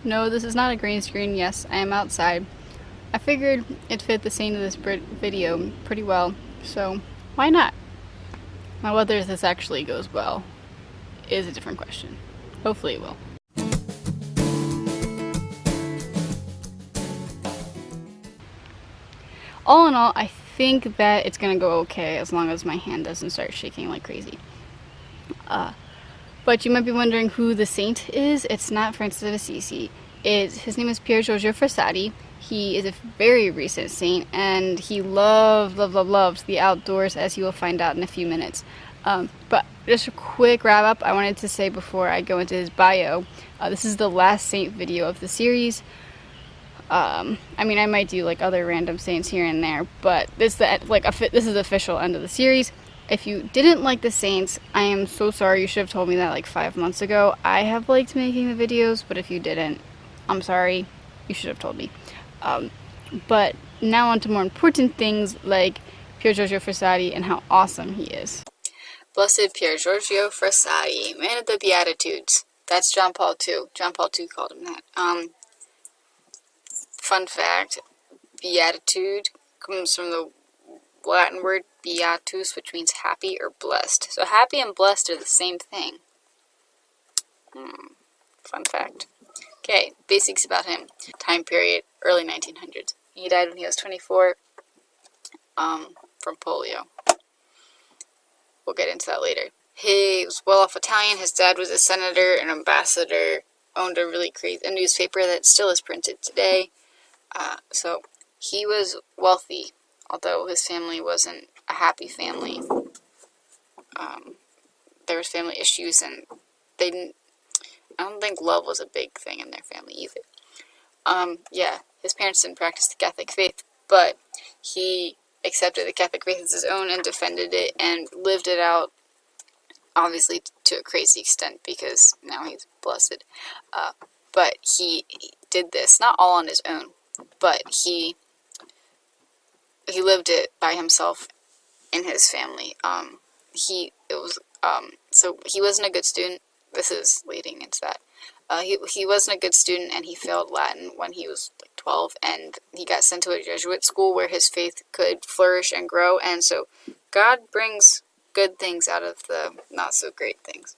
No, this is not a green screen. Yes, I am outside. I figured it fit the scene of this video pretty well, so why not? Now, whether this actually goes well is a different question. Hopefully, it will. All in all, I think that it's gonna go okay as long as my hand doesn't start shaking like crazy. But you might be wondering who the saint is. It's not Francis of Assisi. His name is Pier Giorgio Frassti. He is a very recent saint, and he loved the outdoors, as you will find out in a few minutes. But just a quick wrap up, I wanted to say before I go into his bio, this is the last saint video of the series. I mean, I might do like other random saints here and there, but this is the official end of the series. If you didn't like the Saints, I am so sorry. You should have told me that like 5 months ago. I have liked making the videos, but if you didn't, I'm sorry. You should have told me. But now on to more important things like Pier Giorgio Frassati and how awesome he is. Blessed Pier Giorgio Frassati, man of the Beatitudes. That's John Paul II. John Paul II called him that. Fun fact, beatitude comes from the Latin word beatus, which means happy or blessed. So happy and blessed are the same thing. Fun fact. Okay, basics about him. Time period, early 1900s. He died when he was 24 from polio. We'll get into that later. He was well-off Italian. His dad was a senator, an ambassador, owned a really crazy newspaper that still is printed today. So he was wealthy, although his family wasn't a happy family. There was family issues, and they didn't. I don't think love was a big thing in their family either. Yeah, his parents didn't practice the Catholic faith, but he accepted the Catholic faith as his own and defended it and lived it out, obviously to a crazy extent because now he's blessed. But he did this not all on his own, but he lived it by himself in his family. So he wasn't a good student. This is leading into that. He wasn't a good student, and he failed Latin when he was like 12, and he got sent to a Jesuit school where his faith could flourish and grow. And so God brings good things out of the not so great things.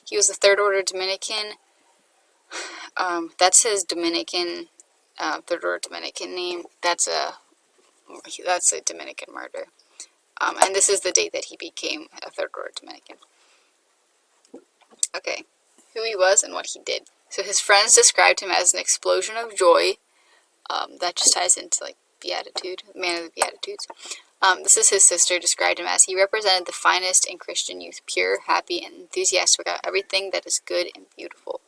He was a third order Dominican. That's his Dominican third order Dominican name. That's a Dominican martyr. And this is the date that he became a third order Dominican. Okay, who he was and what he did. So his friends described him as an explosion of joy. That just ties into like beatitude, man of the Beatitudes. This is his sister described him as he represented the finest in Christian youth, pure, happy, and enthusiastic about everything that is good and beautiful.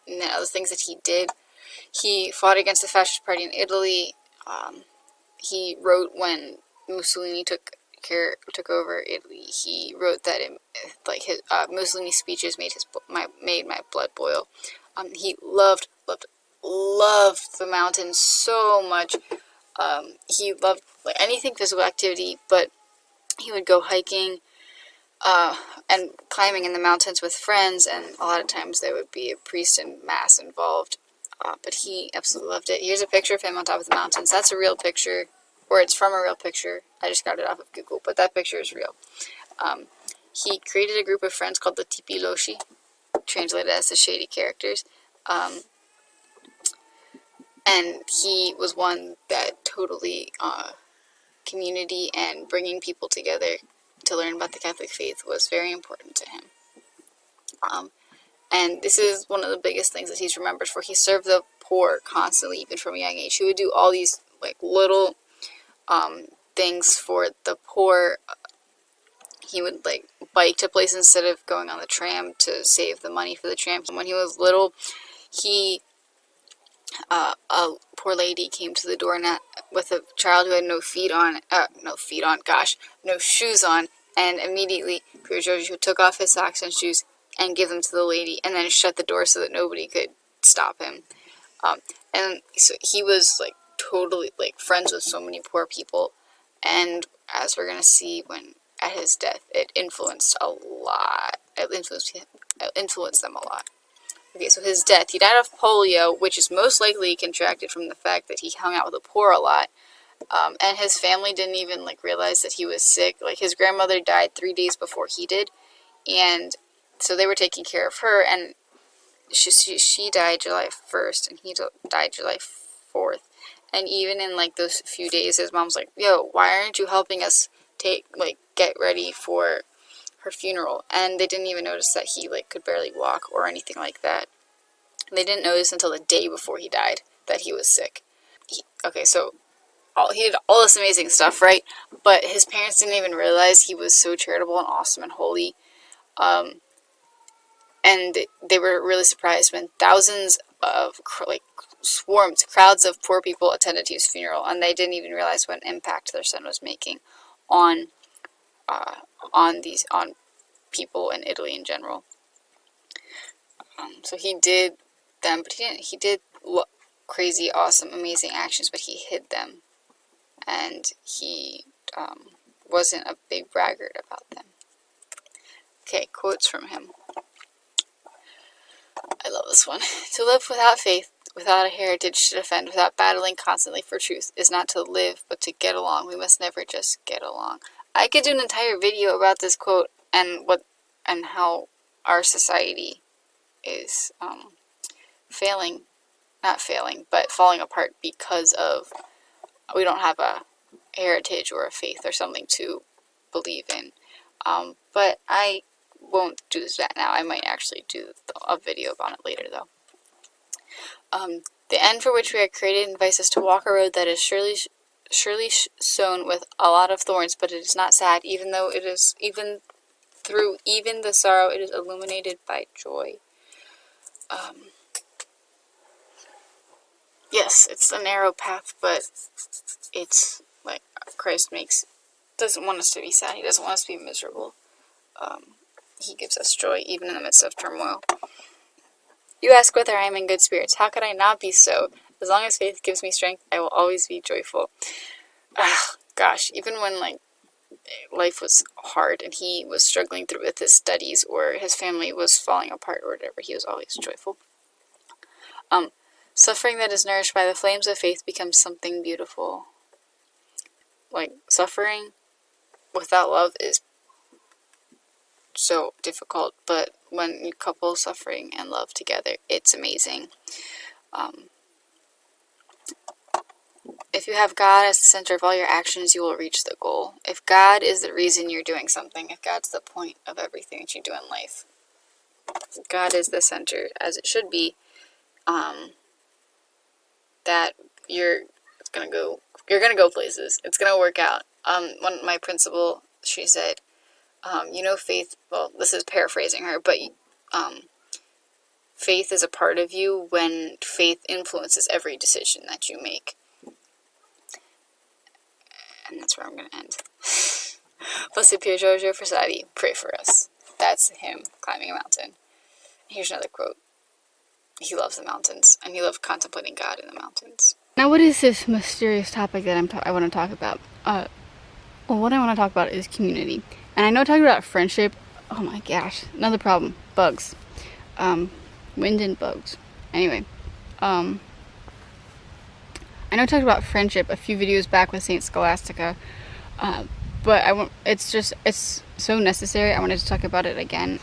And then other things that he did. He fought against the fascist party in Italy. He wrote when Mussolini took over Italy. He wrote that his Mussolini's speeches made my blood boil. He loved the mountains so much. He loved like anything physical activity, but he would go hiking and climbing in the mountains with friends, and a lot of times there would be a priest and mass involved. But he absolutely loved it. Here's a picture of him on top of the mountains. That's a real picture, or it's from a real picture. I just got it off of Google, but that picture is real. He created a group of friends called the Tipi Loshi, translated as the Shady Characters. And he was one that totally community and bringing people together to learn about the Catholic faith was very important to him. And this is one of the biggest things that he's remembered for. He served the poor constantly, even from a young age. He would do all these like little things for the poor. He would like bike to places instead of going on the tram to save the money for the tram. When he was little, a poor lady came to the door with a child who had no shoes on, and immediately Pier Giorgio took off his socks and shoes and gave them to the lady, and then shut the door so that nobody could stop him. And so he was like totally like friends with so many poor people, and as we're gonna see when at his death, it influenced a lot. It influenced them a lot. Okay, so his death. He died of polio, which is most likely contracted from the fact that he hung out with the poor a lot. And his family didn't even like realize that he was sick. Like his grandmother died 3 days before he did, and so they were taking care of her. And she died July 1st, and he died July 4th. And even in like those few days, his mom's like, "Yo, why aren't you helping us get ready for her funeral?" And they didn't even notice that he like could barely walk or anything like that. They didn't notice until the day before he died that he was sick. So he did all this amazing stuff, right? But his parents didn't even realize he was so charitable and awesome and holy. And they were really surprised when thousands of crowds of poor people attended his funeral, and they didn't even realize what impact their son was making on people in Italy in general. So he did them, but he did crazy, awesome, amazing actions, but he hid them, and he wasn't a big braggart about them. Okay, quotes from him. I love this one. To live without faith, without a heritage to defend, without battling constantly for truth, is not to live, but to get along. We must never just get along. I could do an entire video about this quote and how our society is falling apart because of we don't have a heritage or a faith or something to believe in. But I won't do that now. I might actually do a video about it later, though. The end for which we are created invites us to walk a road that is surely sown with a lot of thorns, but it is not sad, even though it is through the sorrow, it is illuminated by joy. Yes, it's a narrow path, but it's like Christ doesn't want us to be sad. He doesn't want us to be miserable. He gives us joy even in the midst of turmoil. You ask whether I am in good spirits. How could I not be so? As long as faith gives me strength, I will always be joyful. Gosh, even when life was hard and he was struggling through with his studies or his family was falling apart or whatever, he was always joyful. Suffering that is nourished by the flames of faith becomes something beautiful. Like, suffering without love is so difficult, but when you couple suffering and love together, it's amazing. If you have God as the center of all your actions, you will reach the goal. If God is the reason you're doing something, if God's the point of everything that you do in life, God is the center, as it should be, that you're gonna go places. It's gonna work out. My principal, she said, faith, well, this is paraphrasing her, but faith is a part of you when faith influences every decision that you make. And that's where I'm going to end. Blessed Pier Giorgio Frassti, pray for us. That's him climbing a mountain. Here's another quote. He loves the mountains, and he loved contemplating God in the mountains. Now, what is this mysterious topic that I want to talk about? What I want to talk about is community. And I know talking about friendship, oh my gosh, another problem, bugs. Wind and bugs. Anyway, I know I talked about friendship a few videos back with Saint Scholastica, but it's so necessary. I wanted to talk about it again.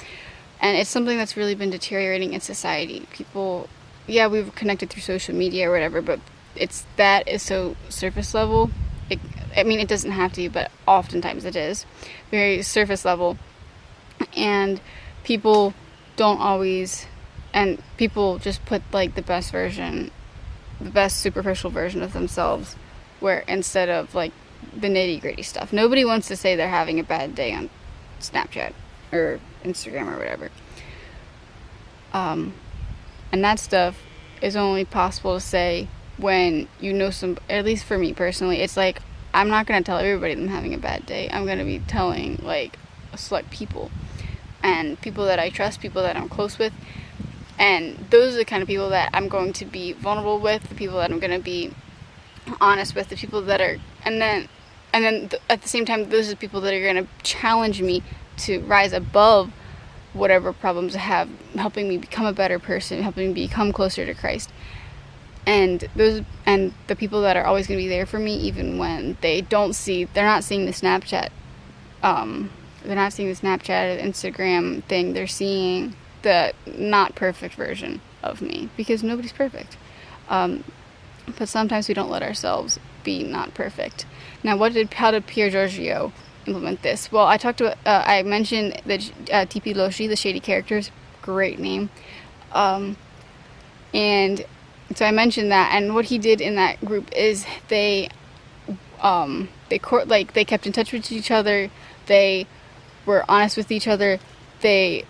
And it's something that's really been deteriorating in society. People, we've connected through social media or whatever, but is so surface level. It doesn't have to, but oftentimes it is. Very surface level. And people don't always, and people just put like the best superficial version of themselves, where instead of like the nitty-gritty stuff. Nobody wants to say they're having a bad day on Snapchat or Instagram or whatever. And that stuff is only possible to say when you know at least for me personally, it's like, I'm not going to tell everybody I'm having a bad day. I'm going to be telling like select people and people that I trust, people that I'm close with. And those are the kind of people that I'm going to be vulnerable with, the people that I'm going to be honest with, the people that are, and then at the same time, those are the people that are going to challenge me to rise above whatever problems I have, helping me become a better person, helping me become closer to Christ. And the people that are always going to be there for me, even when they're not seeing the Snapchat, they're not seeing the Snapchat or Instagram thing. They're seeing the not perfect version of me, because nobody's perfect. But sometimes we don't let ourselves be not perfect. Now, how did Pier Giorgio implement this? Well, I mentioned the TP Loshi, the shady characters, great name, and so I mentioned that. And what he did in that group is they kept in touch with each other. They were honest with each other. They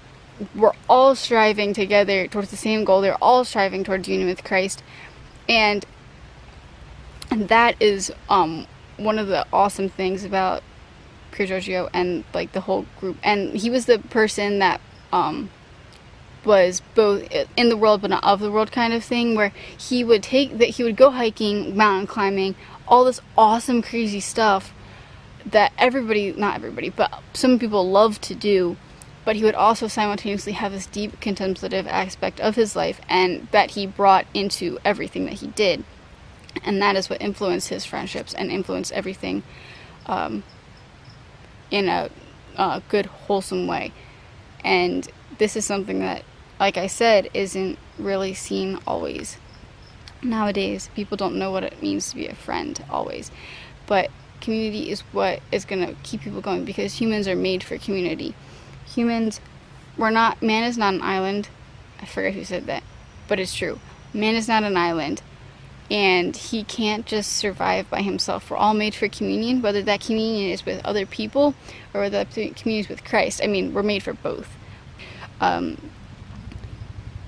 were all striving together towards the same goal. They're all striving towards union with Christ, and that is one of the awesome things about Pier Giorgio and like the whole group. And he was the person that was both in the world but not of the world kind of thing, where he would go hiking, mountain climbing, all this awesome crazy stuff that not everybody, but some people love to do, but he would also simultaneously have this deep contemplative aspect of his life, and that he brought into everything that he did. And that is what influenced his friendships and influenced everything in a good, wholesome way. And this is something that, like I said, isn't really seen always. Nowadays, people don't know what it means to be a friend always. But community is what is going to keep people going, because humans are made for community. Man is not an island. I forget who said that, but it's true. Man is not an island, and he can't just survive by himself. We're all made for communion, whether that communion is with other people or whether that communion is with Christ. I mean, we're made for both.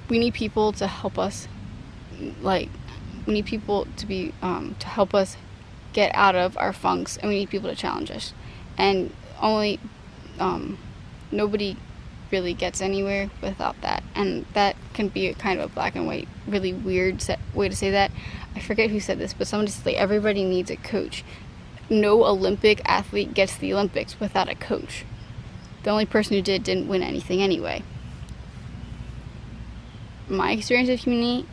We need people to help us, we need people to be, to help us get out of our funks, and we need people to challenge us. And nobody really gets anywhere without that. And that can be a kind of a black and white, really weird way to say that. I forget who said this, but somebody said, like, everybody needs a coach. No Olympic athlete gets the Olympics without a coach. The only person who didn't win anything anyway. My experience of community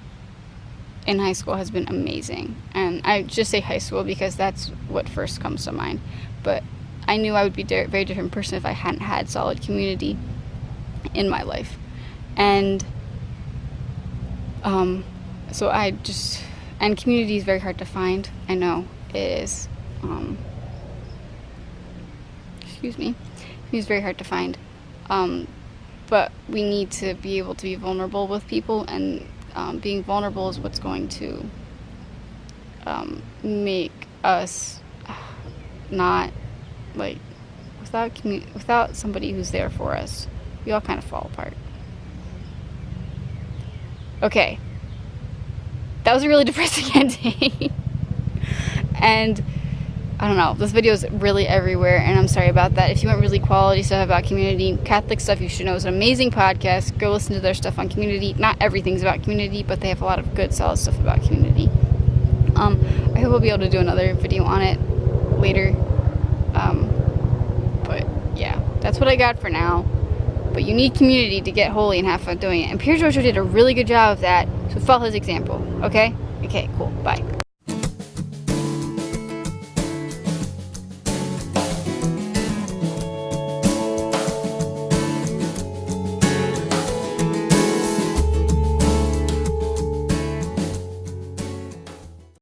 in high school has been amazing. And I just say high school because that's what first comes to mind. But I knew I would be a very different person if I hadn't had solid community in my life. And and community is very hard to find. I know it is. Community is very hard to find. But we need to be able to be vulnerable with people, and being vulnerable is what's going to make us not, like, without somebody who's there for us, we all kind of fall apart. Okay, that was a really depressing ending. And I don't know, this video is really everywhere, and I'm sorry about that. If you want really quality stuff about community, Catholic Stuff You Should Know is an amazing podcast. Go listen to their stuff on community. Not everything's about community, but they have a lot of good, solid stuff about community. I hope I'll be able to do another video on it later. But yeah, that's what I got for now. But you need community to get holy and have fun doing it. And Pier Giorgio did a really good job of that, so follow his example, okay? Okay, cool, bye.